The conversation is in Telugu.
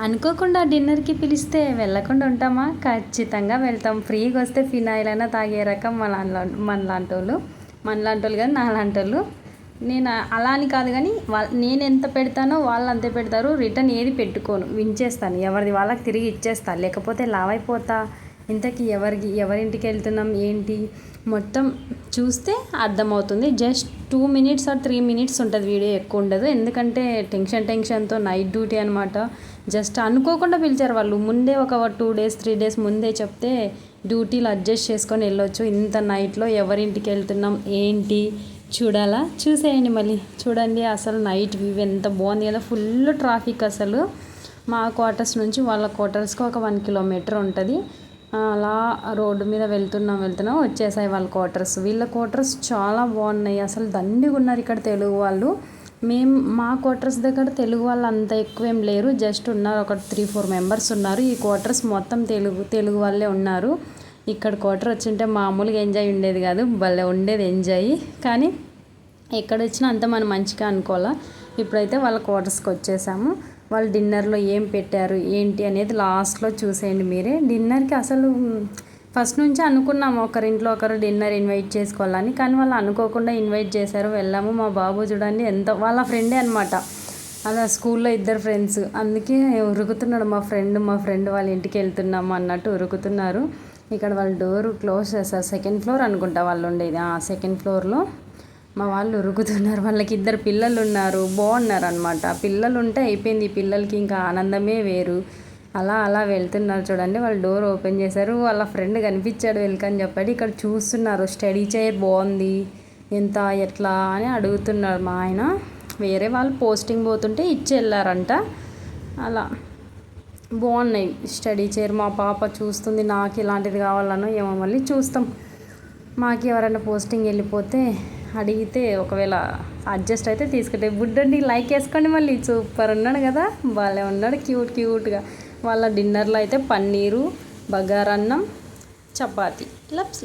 అనుకోకుండా డిన్నర్కి పిలిస్తే వెళ్ళకుండా ఉంటామా? ఖచ్చితంగా వెళ్తాం. ఫ్రీగా వస్తే ఫినాయిల్ అయినా తాగే రకం మనలాంటి వాళ్ళు కానీ నాలాంటి వాళ్ళు. నేను అలా అని కాదు కానీ నేను ఎంత పెడతానో వాళ్ళు అంతే పెడతారు. రిటర్న్ ఏది పెట్టుకోను, వించేస్తాను. ఎవరిది వాళ్ళకి తిరిగి ఇచ్చేస్తాను, లేకపోతే లావ్ అయిపోతా. ఇంతకీ ఎవరింటికి వెళ్తున్నాం ఏంటి మొత్తం చూస్తే అర్థమవుతుంది. జస్ట్ 2 minutes or 3 minutes ఉంటుంది, వీడియో ఎక్కువ ఉండదు. ఎందుకంటే టెన్షన్తో నైట్ డ్యూటీ అనమాట. జస్ట్ అనుకోకుండా పిలిచారు వాళ్ళు. ముందే ఒక 2 days 3 days ముందే చెప్తే డ్యూటీలు అడ్జస్ట్ చేసుకొని వెళ్ళొచ్చు. ఇంత నైట్లో ఎవరింటికి వెళ్తున్నాం ఏంటి చూడాలా? చూసేయండి మళ్ళీ. చూడండి అసలు నైట్ వ్యూ ఎంత బాగుంది కదా. ఫుల్ ట్రాఫిక్ అసలు. మా క్వార్టర్స్ నుంచి వాళ్ళ క్వార్టర్స్కి ఒక 1 kilometer ఉంటుంది. అలా రోడ్డు మీద వెళ్తున్నాం వచ్చేసాయి వాళ్ళ క్వార్టర్స్. వీళ్ళ క్వార్టర్స్ చాలా బాగున్నాయి అసలు. దండిగా ఉన్నారు ఇక్కడ తెలుగు వాళ్ళు. మా క్వార్టర్స్ దగ్గర తెలుగు వాళ్ళు అంత ఎక్కువేం లేరు, జస్ట్ ఉన్నారు ఒక 3-4 members ఉన్నారు. ఈ క్వార్టర్స్ మొత్తం తెలుగు వాళ్ళే ఉన్నారు. ఇక్కడ క్వార్టర్ వచ్చింటే మామూలుగా ఎంజాయ్ ఉండేది కాదు, భలే ఉండేది ఎంజాయ్. కానీ ఎక్కడ వచ్చినా అంత మనం మంచిగా అనుకోవాలా. ఇప్పుడైతే వాళ్ళ క్వార్టర్స్కి వచ్చేసాము. వాళ్ళు డిన్నర్లో ఏం పెట్టారు ఏంటి అనేది లాస్ట్లో చూసేయండి మీరే. డిన్నర్కి అసలు ఫస్ట్ నుంచి అనుకున్నాము ఒకరింట్లో ఒకరు డిన్నర్ ఇన్వైట్ చేసుకోవాలని, కానీ వాళ్ళు అనుకోకుండా ఇన్వైట్ చేశారు. వెళ్ళాము. మా బాబు చూడండి ఎంత వాళ్ళ ఫ్రెండే అనమాట. అలా స్కూల్లో 2 friends, అందుకే ఉరుకుతున్నాడు మా ఫ్రెండ్ వాళ్ళ ఇంటికి వెళ్తున్నాము అన్నట్టు ఉరుకుతున్నారు. ఇక్కడ వాళ్ళు డోర్ క్లోజ్ చేస్తారు. 2nd floor అనుకుంటా వాళ్ళు ఉండేది. 2nd floorలో మా వాళ్ళు ఉరుకుతున్నారు. వాళ్ళకి 2 పిల్లలు ఉన్నారు, బాగున్నారు అనమాట. పిల్లలు ఉంటే అయిపోయింది, పిల్లలకి ఇంకా ఆనందమే వేరు. అలా వెళ్తున్నారు చూడండి. వాళ్ళు డోర్ ఓపెన్ చేశారు. వాళ్ళ ఫ్రెండ్ కనిపించాడు, వెల్కమ్ చెప్పాడు. ఇక్కడ చూస్తున్నారు స్టడీ చైర్ బాగుంది ఎంత ఎట్లా అని అడుగుతున్నారు మా ఆయన. వేరే వాళ్ళు పోస్టింగ్ పోతుంటే ఇచ్చి వెళ్ళారంట. అలా బాగున్నాయి స్టడీ చైర్. మా పాప చూస్తుంది నాకు ఇలాంటిది కావాలనో ఏమో, మళ్ళీ చూస్తాం. మాకు ఎవరైనా పోస్టింగ్ వెళ్ళిపోతే అడిగితే ఒకవేళ అడ్జస్ట్ అయితే తీసుకుంటే. బుడ్డండి లైక్ వేసుకోండి మళ్ళీ. సూపర్ ఉన్నాడు కదా, భలే ఉన్నాడు క్యూట్గా. వాళ్ళ డిన్నర్లో అయితే పన్నీరు, బగారన్నం, చపాతీ. లైక్